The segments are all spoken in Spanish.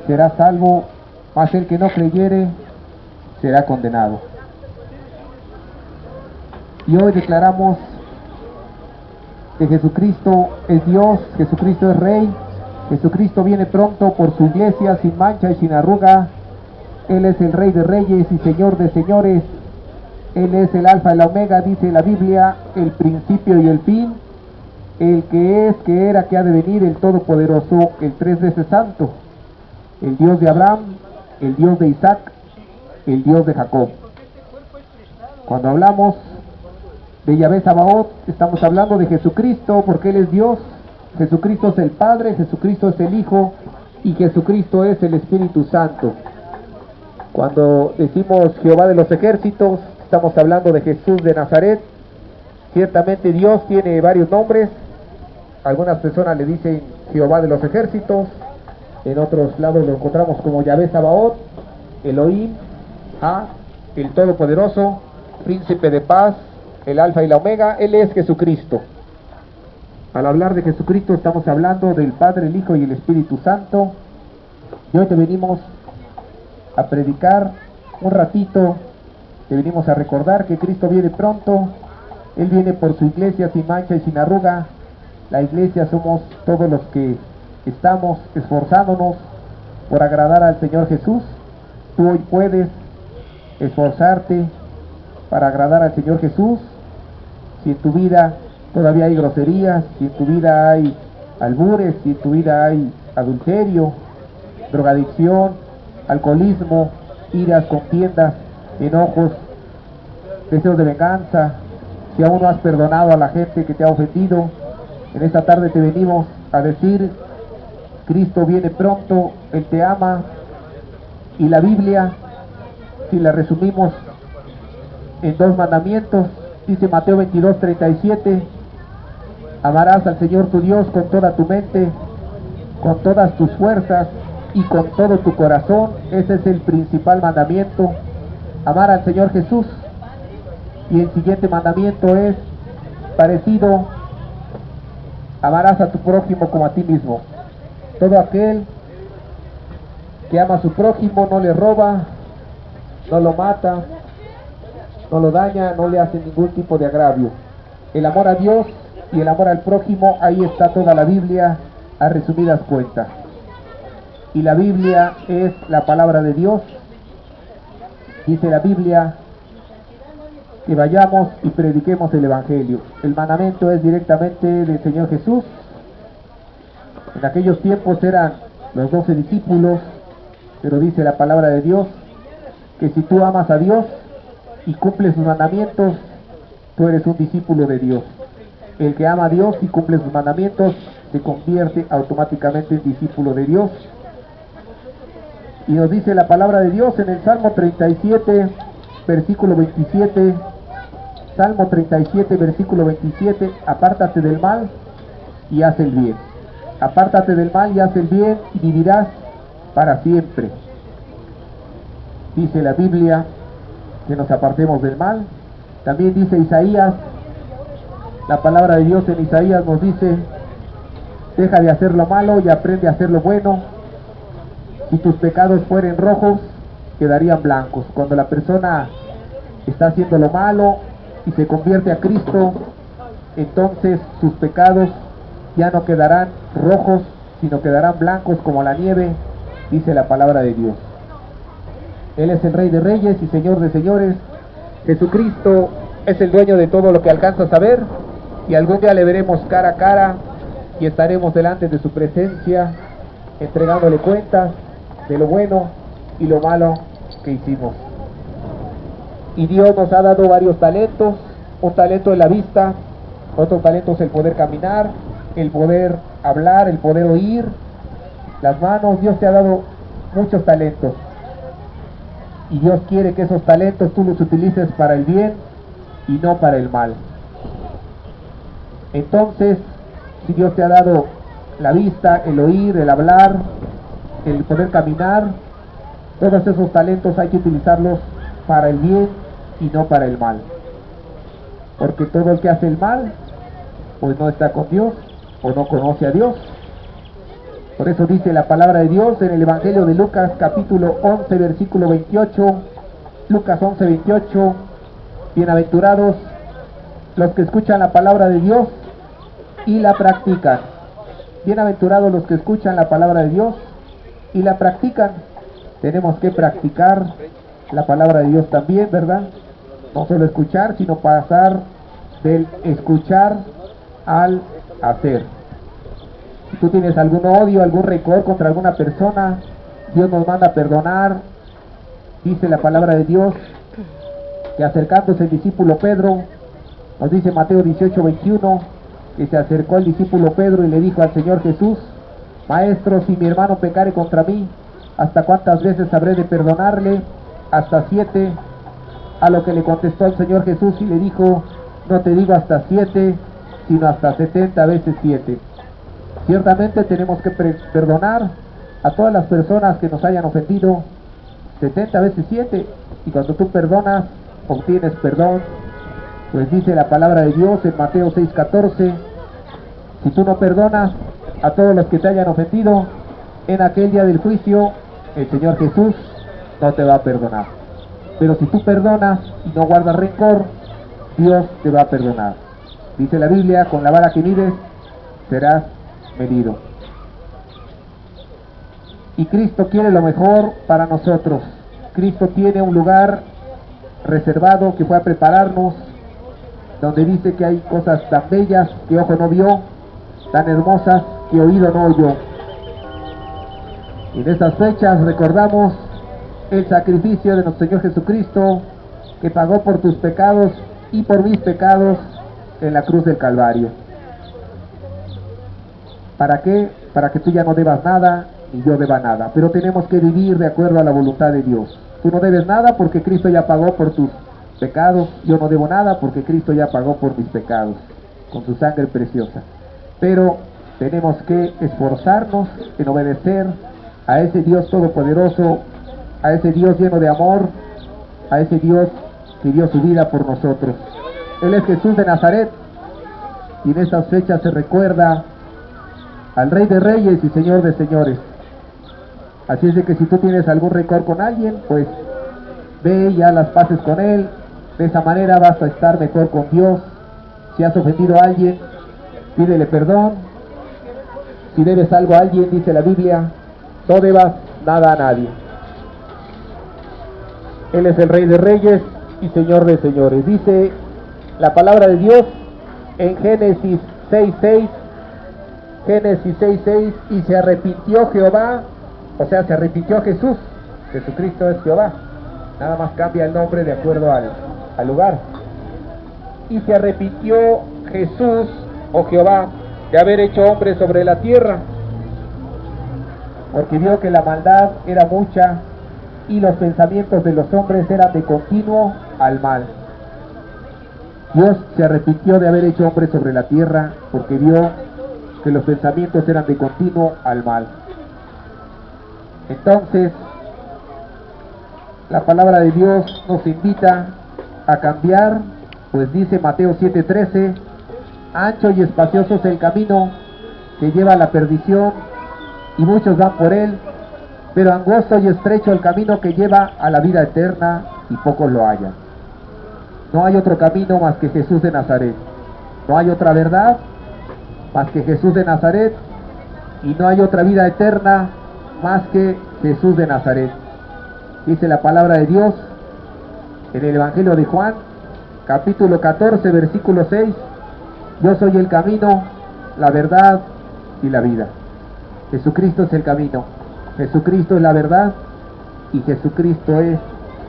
será salvo, mas el que no creyere será condenado. Y hoy declaramos que Jesucristo es Dios, Jesucristo es Rey, Jesucristo viene pronto por su iglesia sin mancha y sin arruga. Él es el Rey de Reyes y Señor de Señores. Él es el Alfa y la Omega, dice la Biblia, el principio y el fin, el que es, que era, que ha de venir, el Todopoderoso, el tres veces santo, el Dios de Abraham, el Dios de Isaac, el Dios de Jacob. Cuando hablamos de Yahvé Sabaoth, estamos hablando de Jesucristo, porque Él es Dios. Jesucristo es el Padre, Jesucristo es el Hijo y Jesucristo es el Espíritu Santo. Cuando decimos Jehová de los ejércitos, estamos hablando de Jesús de Nazaret. Ciertamente Dios tiene varios nombres. Algunas personas le dicen Jehová de los ejércitos, en otros lados lo encontramos como Yahvé Sabaoth, Elohim, el Todopoderoso, Príncipe de Paz, el Alfa y la Omega. Él es Jesucristo. Al hablar de Jesucristo estamos hablando del Padre, el Hijo y el Espíritu Santo. Y hoy te venimos a predicar un ratito, te venimos a recordar que Cristo viene pronto. Él viene por su iglesia sin mancha y sin arruga. La iglesia somos todos los que estamos esforzándonos por agradar al Señor Jesús. Tú hoy puedes esforzarte para agradar al Señor Jesús. Si en tu vida todavía hay groserías, si en tu vida hay albures, si en tu vida hay adulterio, drogadicción, alcoholismo, iras, contiendas, enojos, deseos de venganza, si aún no has perdonado a la gente que te ha ofendido, en esta tarde te venimos a decir: Cristo viene pronto, Él te ama. Y la Biblia, si la resumimos en 2 mandamientos, dice Mateo 22:37, amarás al Señor tu Dios con toda tu mente, con todas tus fuerzas y con todo tu corazón. Ese es el principal mandamiento, amar al Señor Jesús. Y el siguiente mandamiento es parecido: amarás a tu prójimo como a ti mismo. Todo aquel que ama a su prójimo no le roba, no lo mata, no lo daña, no le hace ningún tipo de agravio. El amor a Dios y el amor al prójimo, ahí está toda la Biblia a resumidas cuentas. Y la Biblia es la palabra de Dios. Dice la Biblia que vayamos y prediquemos el Evangelio. El mandamiento es directamente del Señor Jesús. En aquellos tiempos eran los 12 discípulos, pero dice la palabra de Dios que si tú amas a Dios y cumples sus mandamientos, tú eres un discípulo de Dios. El que ama a Dios y cumple sus mandamientos se convierte automáticamente en discípulo de Dios. Y nos dice la palabra de Dios en el Salmo 37, versículo 27, Salmo 37, versículo 27, apártate del mal y haz el bien. Apártate del mal y haz el bien y vivirás para siempre. Dice la Biblia que nos apartemos del mal. También dice Isaías, la palabra de Dios en Isaías nos dice: deja de hacer lo malo y aprende a hacer lo bueno. Si tus pecados fueren rojos, quedarían blancos. Cuando la persona está haciendo lo malo y se convierte a Cristo, entonces sus pecados ya no quedarán rojos, sino quedarán blancos como la nieve, dice la palabra de Dios. Él es el Rey de Reyes y Señor de Señores. Jesucristo es el dueño de todo lo que alcanzas a ver, y algún día le veremos cara a cara y estaremos delante de su presencia entregándole cuentas de lo bueno y lo malo que hicimos. Y Dios nos ha dado varios talentos. Un talento es la vista, otro talento es el poder caminar, el poder hablar, el poder oír, las manos. Dios te ha dado muchos talentos y Dios quiere que esos talentos tú los utilices para el bien y no para el mal. Entonces, si Dios te ha dado la vista, el oír, el hablar, el poder caminar, todos esos talentos hay que utilizarlos para el bien y no para el mal. Porque todo el que hace el mal, pues no está con Dios o no conoce a Dios. Por eso dice la palabra de Dios en el Evangelio de Lucas, capítulo 11, versículo 28. Lucas 11, 28. Bienaventurados los que escuchan la palabra de Dios y la practican. Bienaventurados los que escuchan la palabra de Dios y la practican. Tenemos que practicar la palabra de Dios también, ¿verdad? No solo escuchar, sino pasar del escuchar al hacer. Si tú tienes algún odio, algún rencor contra alguna persona, Dios nos manda a perdonar. Dice la palabra de Dios que acercándose el discípulo Pedro, nos dice Mateo 18, 21, que se acercó el discípulo Pedro y le dijo al Señor Jesús: Maestro, si mi hermano pecare contra mí, ¿hasta cuántas veces habré de perdonarle? Hasta 7. A lo que le contestó el Señor Jesús y le dijo: no te digo hasta 7, sino hasta 70 veces 7. Ciertamente tenemos que perdonar a todas las personas que nos hayan ofendido 70 veces 7, y cuando tú perdonas, obtienes perdón. Pues dice la palabra de Dios en Mateo 6:14, si tú no perdonas a todos los que te hayan ofendido, en aquel día del juicio, el Señor Jesús no te va a perdonar. Pero si tú perdonas y no guardas rencor, Dios te va a perdonar. Dice la Biblia, con la vara que mides, serás medido. Y Cristo quiere lo mejor para nosotros. Cristo tiene un lugar reservado que fue a prepararnos, donde dice que hay cosas tan bellas que ojo no vio, tan hermosas que oído no oyó. Y en estas fechas recordamos el sacrificio de nuestro Señor Jesucristo, que pagó por tus pecados y por mis pecados en la cruz del Calvario. ¿Para qué? Para que tú ya no debas nada ni yo deba nada, pero tenemos que vivir de acuerdo a la voluntad de Dios. Tú no debes nada porque Cristo ya pagó por tus pecados, yo no debo nada porque Cristo ya pagó por mis pecados con su sangre preciosa. Pero tenemos que esforzarnos en obedecer a ese Dios todopoderoso, a ese Dios lleno de amor, a ese Dios que dio su vida por nosotros. Él es Jesús de Nazaret, y en estas fechas se recuerda al Rey de Reyes y Señor de Señores. Así es de que si tú tienes algún rencor con alguien, pues ve y haz las paces con él. De esa manera vas a estar mejor con Dios. Si has ofendido a alguien, pídele perdón. Si debes algo a alguien, dice la Biblia, no debas nada a nadie. Él es el Rey de Reyes y Señor de Señores. Dice la palabra de Dios en Génesis 6:6, Génesis 6:6, y se arrepintió Jehová, o sea, se arrepintió Jesús. Jesucristo es Jehová, nada más cambia el nombre de acuerdo al lugar. Y se arrepintió Jesús, o Jehová, de haber hecho hombre sobre la tierra, porque vio que la maldad era mucha y los pensamientos de los hombres eran de continuo al mal. Dios se arrepintió de haber hecho hombre sobre la tierra porque vio que los pensamientos eran de continuo al mal. Entonces, la palabra de Dios nos invita a cambiar, pues dice Mateo 7:13, ancho y espacioso es el camino que lleva a la perdición, y muchos van por él, pero angosto y estrecho el camino que lleva a la vida eterna, y pocos lo hallan. No hay otro camino más que Jesús de Nazaret. No hay otra verdad más que Jesús de Nazaret, y no hay otra vida eterna más que Jesús de Nazaret. Dice la palabra de Dios en el Evangelio de Juan, capítulo 14, versículo 6, yo soy el camino, la verdad y la vida. Jesucristo es el camino, Jesucristo es la verdad, y Jesucristo es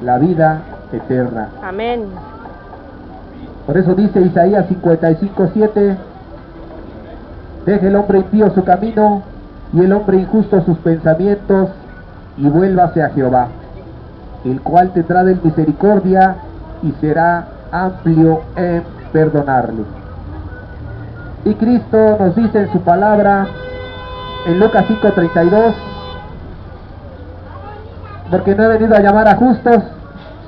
la vida eterna. Amén. Por eso dice Isaías 55:7, deje el hombre impío su camino y el hombre injusto sus pensamientos, y vuélvase a Jehová, el cual tendrá de él misericordia y será amplio en perdonarle. Y Cristo nos dice en su palabra en Lucas 5:32, porque no he venido a llamar a justos,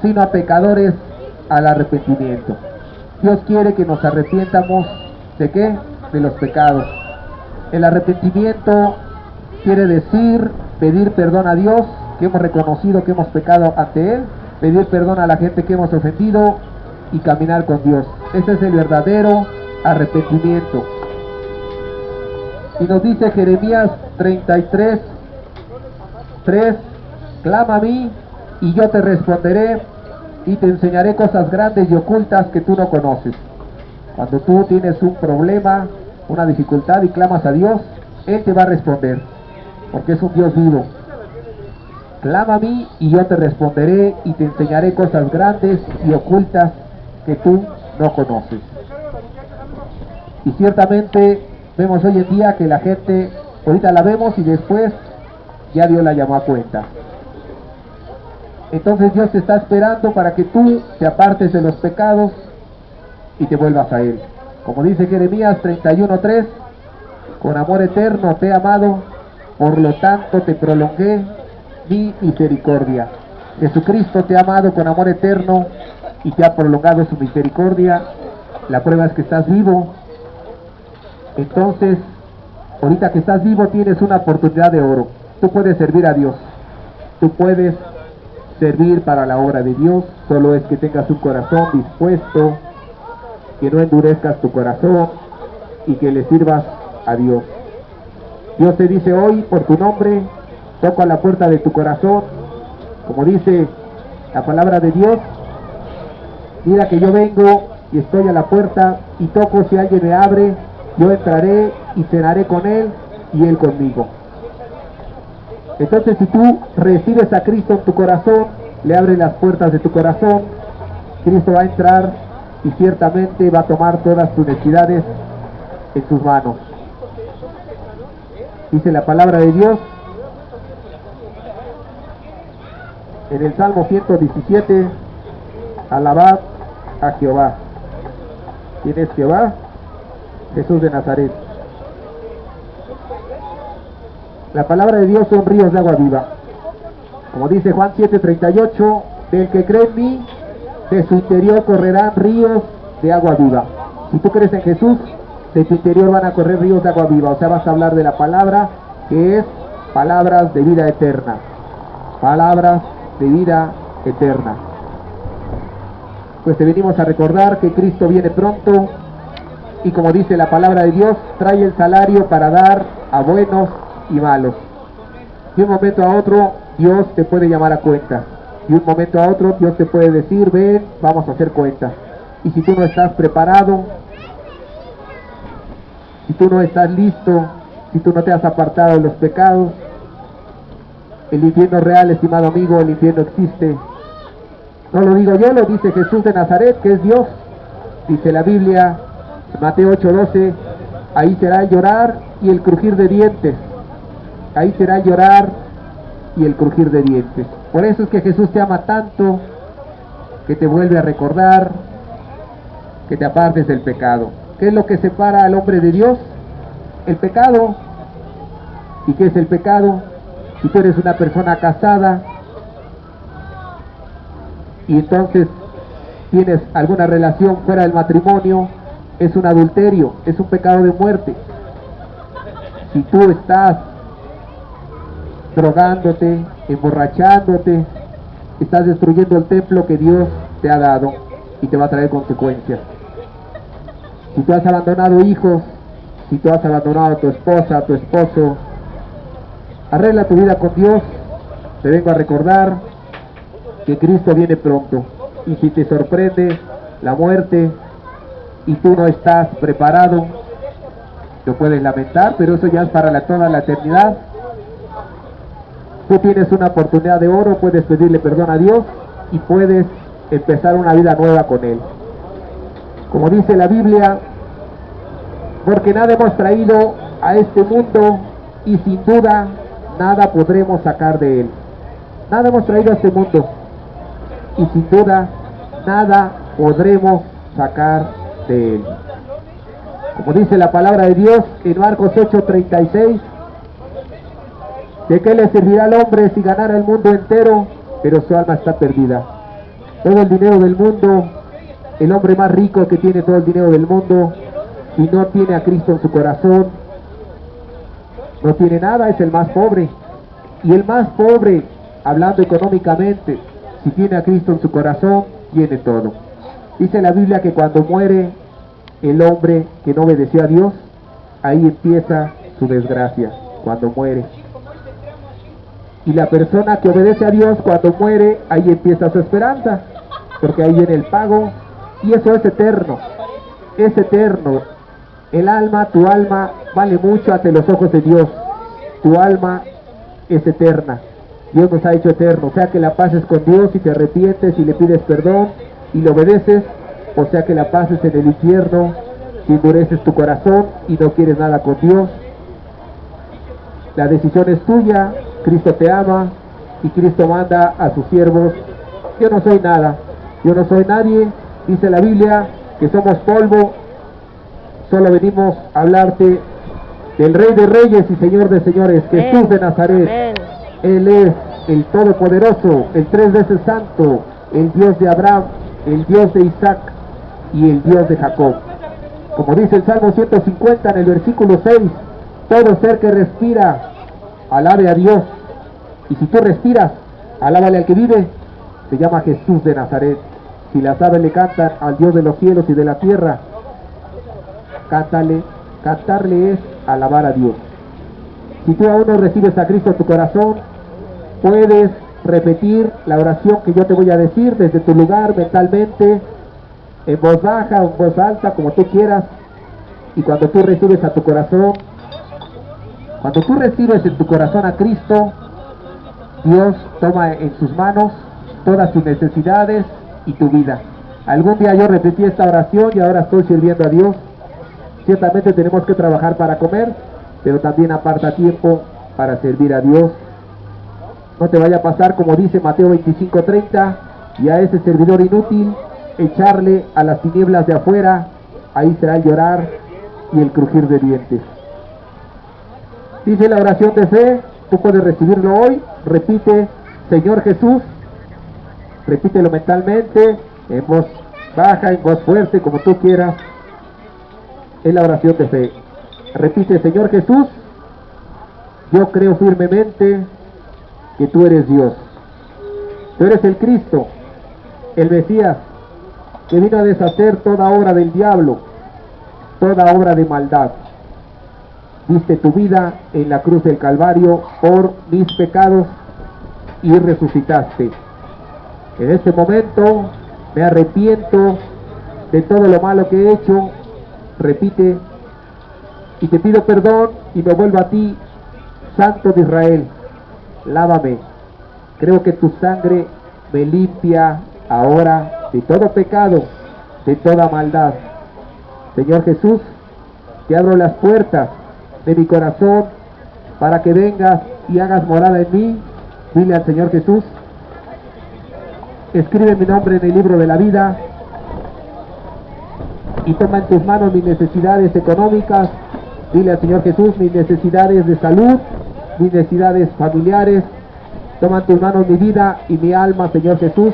sino a pecadores al arrepentimiento. Dios quiere que nos arrepientamos, ¿de qué? De los pecados. El arrepentimiento quiere decir pedir perdón a Dios, que hemos reconocido que hemos pecado ante Él, pedir perdón a la gente que hemos ofendido y caminar con Dios. Ese es el verdadero arrepentimiento. Y nos dice Jeremías 33:3, clama a mí y yo te responderé y te enseñaré cosas grandes y ocultas que tú no conoces. Cuando tú tienes un problema, una dificultad y clamas a Dios, Él te va a responder, porque es un Dios vivo. Clama a mí y yo te responderé y te enseñaré cosas grandes y ocultas que tú no conoces. Y ciertamente vemos hoy en día que la gente, ahorita la vemos y después ya Dios la llamó a cuenta. Entonces Dios te está esperando para que tú te apartes de los pecados y te vuelvas a Él. Como dice Jeremías 31:3, con amor eterno te he amado, por lo tanto te prolongué mi misericordia. Jesucristo te ha amado con amor eterno y te ha prolongado su misericordia. La prueba es que estás vivo. Entonces, ahorita que estás vivo tienes una oportunidad de oro. Tú puedes servir a Dios. Tú puedes servir para la obra de Dios. Solo es que tengas un corazón dispuesto, que no endurezcas tu corazón y que le sirvas a Dios. Dios te dice hoy por tu nombre, toco a la puerta de tu corazón, como dice la palabra de Dios. Mira que yo vengo y estoy a la puerta y toco, si alguien me abre, yo entraré y cenaré con él y él conmigo. Entonces, si tú recibes a Cristo en tu corazón, le abres las puertas de tu corazón, Cristo va a entrar y ciertamente va a tomar todas tus necesidades en sus manos. Dice la palabra de Dios en el Salmo 117, alabad a Jehová. ¿Quién es Jehová? Jesús de Nazaret. La palabra de Dios son ríos de agua viva. Como dice Juan 7:38, del que cree en mí, de su interior correrán ríos de agua viva. Si tú crees en Jesús, de tu interior van a correr ríos de agua viva. O sea, vas a hablar de la palabra, que es palabras de vida eterna. Palabras de vida eterna. Pues te venimos a recordar que Cristo viene pronto y, como dice la palabra de Dios, trae el salario para dar a buenos y malos. De un momento a otro Dios te puede llamar a cuentas. De un momento a otro Dios te puede decir, ven, vamos a hacer cuentas. Y si tú no estás preparado, si tú no estás listo, si tú no te has apartado de los pecados, el infierno real, estimado amigo, el infierno existe. No lo digo yo, lo dice Jesús de Nazaret, que es Dios. Dice la Biblia, Mateo 8:12, ahí será el llorar y el crujir de dientes. Ahí será el llorar y el crujir de dientes. Por eso es que Jesús te ama tanto, que te vuelve a recordar que te apartes del pecado. ¿Qué es lo que separa al hombre de Dios? El pecado. ¿Y qué es el pecado? Si tú eres una persona casada y entonces tienes alguna relación fuera del matrimonio, es un adulterio, es un pecado de muerte. Si tú estás drogándote, emborrachándote, estás destruyendo el templo que Dios te ha dado y te va a traer consecuencias. Si tú has abandonado hijos, si tú has abandonado a tu esposa, a tu esposo, arregla tu vida con Dios. Te vengo a recordar que Cristo viene pronto, y si te sorprende la muerte y tú no estás preparado, lo puedes lamentar, pero eso ya es para toda la eternidad. Tú tienes una oportunidad de oro, puedes pedirle perdón a Dios y puedes empezar una vida nueva con Él. Como dice la Biblia, porque nada hemos traído a este mundo y sin duda nada podremos sacar de él. Nada hemos traído a este mundo y sin duda nada podremos sacar de él. Como dice la palabra de Dios en Marcos 8:36, ¿de qué le servirá al hombre si ganara el mundo entero, pero su alma está perdida? Todo el dinero del mundo, el hombre más rico que tiene todo el dinero del mundo, si no tiene a Cristo en su corazón, no tiene nada, es el más pobre. Y el más pobre, hablando económicamente, si tiene a Cristo en su corazón, tiene todo. Dice la Biblia que cuando muere el hombre que no obedeció a Dios, ahí empieza su desgracia, cuando muere. Y la persona que obedece a Dios, cuando muere, ahí empieza su esperanza, porque ahí viene el pago, y eso es eterno, es eterno. El alma, tu alma, vale mucho ante los ojos de Dios. Tu alma es eterna. Dios nos ha hecho eterno. O sea que la pases con Dios y te arrepientes y le pides perdón y le obedeces. O sea que la pases en el infierno si endureces tu corazón y no quieres nada con Dios. La decisión es tuya. Cristo te ama y Cristo manda a sus siervos. Yo no soy nada. Yo no soy nadie. Dice la Biblia que somos polvo. Solo venimos a hablarte del Rey de Reyes y Señor de Señores, Jesús de Nazaret. Amén. Él es el Todopoderoso, el 3 veces Santo, el Dios de Abraham, el Dios de Isaac y el Dios de Jacob. Como dice el Salmo 150 en el versículo 6, todo ser que respira, alabe a Dios. Y si tú respiras, alábale al que vive, se llama Jesús de Nazaret. Si las aves le cantan al Dios de los cielos y de la tierra, cantarle es alabar a Dios. Si tú aún no recibes a Cristo en tu corazón, puedes repetir la oración que yo te voy a decir desde tu lugar mentalmente, en voz baja o en voz alta, como tú quieras. Y cuando tú recibes a tu corazón, cuando tú recibes en tu corazón a Cristo, Dios toma en sus manos todas tus necesidades y tu vida. Algún día yo repetí esta oración y ahora estoy sirviendo a Dios. Ciertamente tenemos que trabajar para comer, pero también aparta tiempo para servir a Dios. No te vaya a pasar como dice Mateo 25:30, y a ese servidor inútil echarle a las tinieblas de afuera, ahí será el llorar y el crujir de dientes. Dice la oración de fe, tú puedes recibirlo hoy, repite, Señor Jesús, repítelo mentalmente, en voz baja, en voz fuerte, como tú quieras. Es la oración de fe. Repite, Señor Jesús, yo creo firmemente que tú eres Dios. Tú eres el Cristo, el Mesías, que vino a deshacer toda obra del diablo, toda obra de maldad. Diste tu vida en la cruz del Calvario por mis pecados y resucitaste. En este momento me arrepiento de todo lo malo que he hecho. Repite, y te pido perdón y me vuelvo a ti, Santo de Israel. Lávame. Creo que tu sangre me limpia ahora de todo pecado, de toda maldad. Señor Jesús, te abro las puertas de mi corazón para que vengas y hagas morada en mí. Dile al Señor Jesús, escribe mi nombre en el libro de la vida y toma en tus manos mis necesidades económicas. Dile al Señor Jesús, mis necesidades de salud, mis necesidades familiares. Toma en tus manos mi vida y mi alma, Señor Jesús.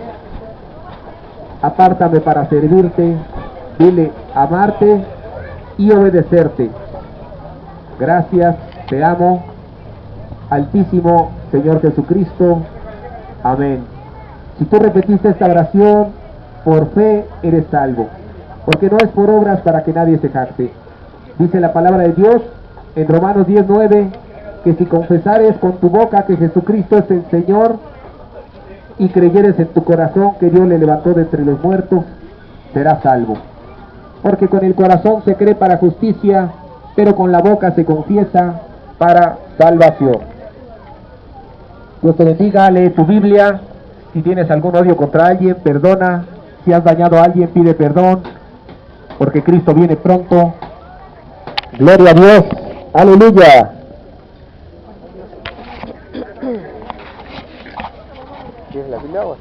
Apártame para servirte. Dile, amarte y obedecerte. Gracias, te amo, Altísimo Señor Jesucristo. Amén. Si tú repetiste esta oración, por fe eres salvo, porque no es por obras para que nadie se jacte. Dice la palabra de Dios en Romanos 10:9, que si confesares con tu boca que Jesucristo es el Señor y creyeres en tu corazón que Dios le levantó de entre los muertos, serás salvo. Porque con el corazón se cree para justicia, pero con la boca se confiesa para salvación. Dios te bendiga, lee tu Biblia. Si tienes algún odio contra alguien, perdona. Si has dañado a alguien, pide perdón, porque Cristo viene pronto. Gloria a Dios, aleluya.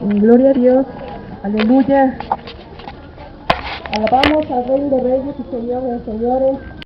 Gloria a Dios, aleluya. Alabamos al Rey de Reyes y Señor de Señores.